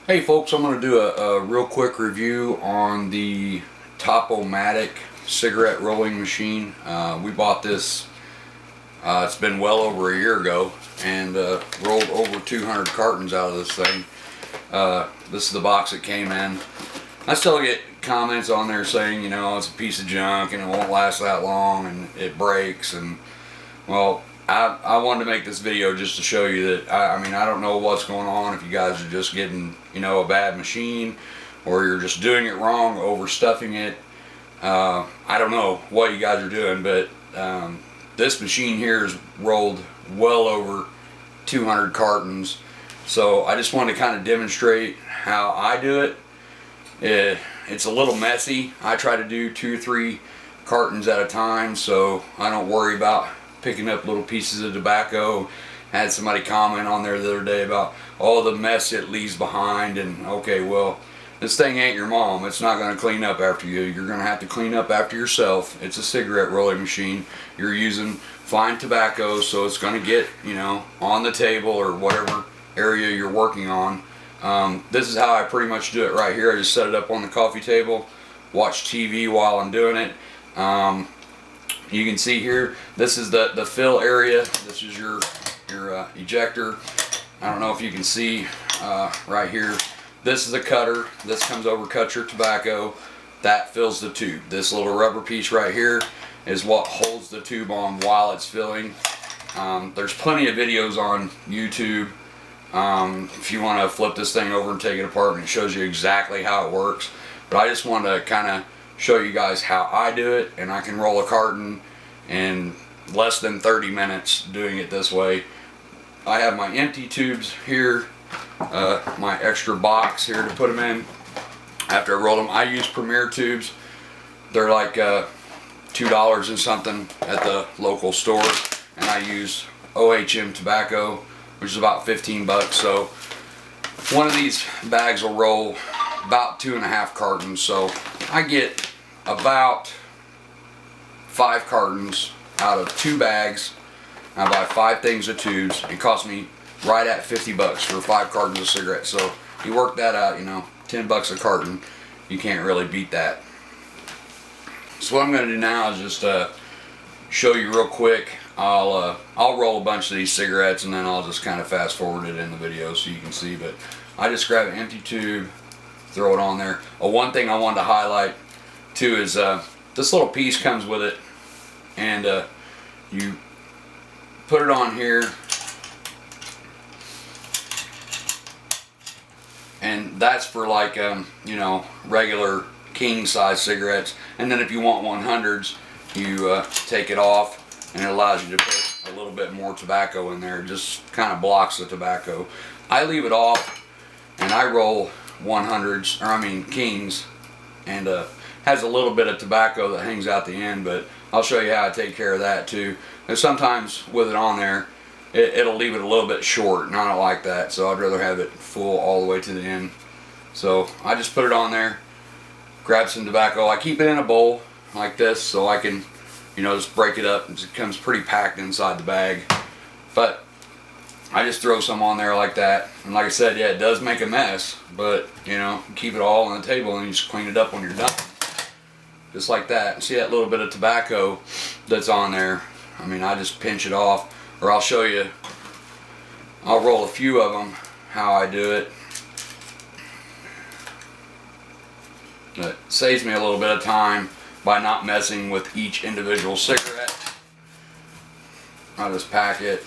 Hey folks, I'm going to do a real quick review on the Top-O-Matic cigarette rolling machine. We bought this, it's been well over a year ago, and rolled over 200 cartons out of this thing. This is the box it came in. I still get comments on there saying, you know, it's a piece of junk and it won't last that long and it breaks. And well, I wanted to make this video just to show you that I mean, I don't know what's going on, if you guys are just getting, you know, a bad machine, or you're just doing it wrong, overstuffing it. I don't know what you guys are doing, but this machine here has rolled well over 200 cartons. So I just wanted to kind of demonstrate how I do it. It's a little messy. I try to do 2 or 3 cartons at a time, so I don't worry about picking up little pieces of tobacco. I had somebody comment on there the other day about all the mess it leaves behind, and okay, well, this thing ain't your mom. It's not going to clean up after you. You're going to have to clean up after yourself. It's a cigarette rolling machine. You're using fine tobacco, so it's going to get, you know, on the table or whatever area you're working on. This is how I pretty much do it right here. I just set it up on the coffee table, watch TV while I'm doing it. You can see here, this is the fill area. This is your ejector. I don't know if you can see right here. This is a cutter. This comes over, cuts your tobacco. That fills the tube. This little rubber piece right here is what holds the tube on while it's filling. There's plenty of videos on YouTube. If you want to flip this thing over and take it apart, and it shows you exactly how it works. But I just wanted to kind of show you guys how I do it, and I can roll a carton in less than 30 minutes doing it this way. I have my empty tubes here, my extra box here to put them in. After I roll them, I use Premier tubes. They're like $2 and something at the local store, and I use OHM tobacco, which is about 15 bucks. So one of these bags will roll about 2.5 cartons. So I get about 5 cartons out of 2 bags. I buy 5 things of tubes. It costs me right at 50 bucks for 5 cartons of cigarettes. So you work that out, you know, 10 bucks a carton. You can't really beat that. So what I'm going to do now is just show you real quick. I'll roll a bunch of these cigarettes, and then I'll just kind of fast forward it in the video so you can see. But I just grab an empty tube, throw it on there. One thing I wanted to highlight too is this little piece comes with it, and you put it on here, and that's for like you know, regular king size cigarettes. And then if you want 100s, you take it off, and it allows you to put a little bit more tobacco in there. It just kind of blocks the tobacco. I leave it off, and I roll 100s, or I mean kings, and has a little bit of tobacco that hangs out the end, but I'll show you how I take care of that too. And sometimes with it on there, it'll leave it a little bit short, and I don't like that, so I'd rather have it full all the way to the end. So I just put it on there, grab some tobacco. I keep it in a bowl like this so I can, you know, just break it up. It comes pretty packed inside the bag, but I just throw some on there like that. And like I said, yeah, it does make a mess, but you know, keep it all on the table and you just clean it up when you're done. Just like that. See that little bit of tobacco that's on there? I mean, I just pinch it off, or I'll show you. I'll roll a few of them how I do it. It saves me a little bit of time by not messing with each individual cigarette. I'll just pack it,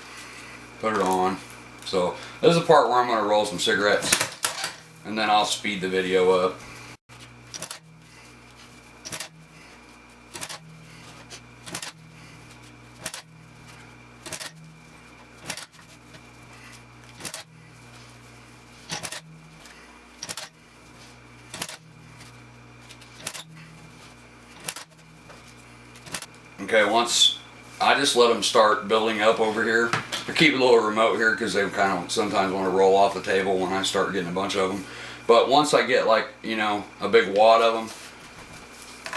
put it on. So this is the part where I'm going to roll some cigarettes, and then I'll speed the video up. Okay, once I just let them start building up over here. I keep a little remote here because they kind of sometimes want to roll off the table when I start getting a bunch of them. But once I get, like, you know, a big wad of them,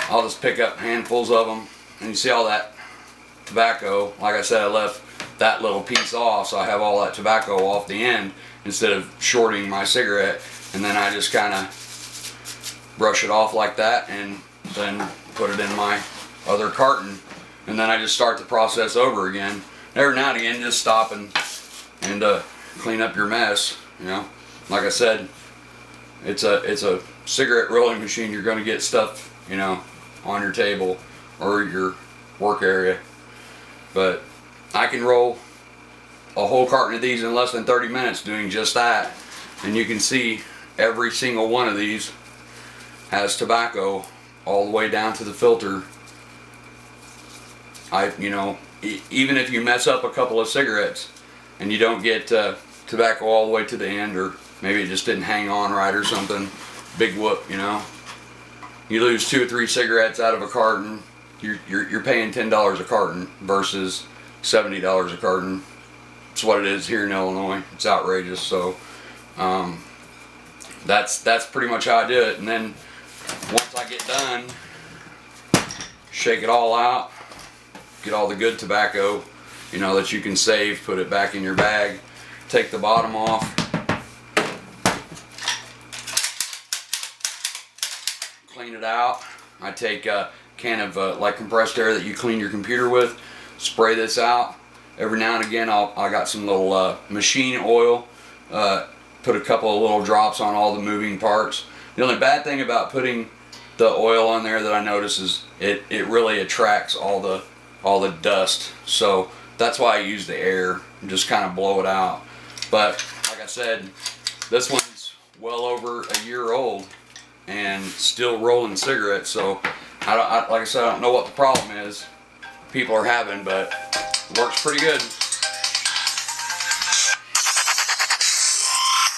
I'll just pick up handfuls of them. And you see all that tobacco. Like I said, I left that little piece off, so I have all that tobacco off the end instead of shorting my cigarette. and then I just kind of brush it off like that, and then put it in my other carton, and then I just start the process over again. Every now and again, just stop and clean up your mess. You know, like I said, it's a cigarette rolling machine. You're going to get stuff, you know, on your table or your work area, but I can roll a whole carton of these in less than 30 minutes doing just that. And you can see every single one of these has tobacco all the way down to the filter. You know, even if you mess up a couple of cigarettes and you don't get tobacco all the way to the end, or maybe it just didn't hang on right or something, big whoop, you know. You lose 2 or 3 cigarettes out of a carton, you're paying $10 a carton versus $70 a carton. It's what it is here in Illinois. It's outrageous. So that's pretty much how I do it. And then once I get done, shake it all out, get all the good tobacco, you know, that you can save, put it back in your bag, take the bottom off, clean it out. I take a can of like compressed air that you clean your computer with, spray this out. Every now and again I got some little machine oil, put a couple of little drops on all the moving parts. The only bad thing about putting the oil on there that I notice is it really attracts all the dust. So that's why I use the air and just kind of blow it out. But like I said, this one's well over a year old and still rolling cigarettes. So like I said, I don't know what the problem is people are having, but it works pretty good.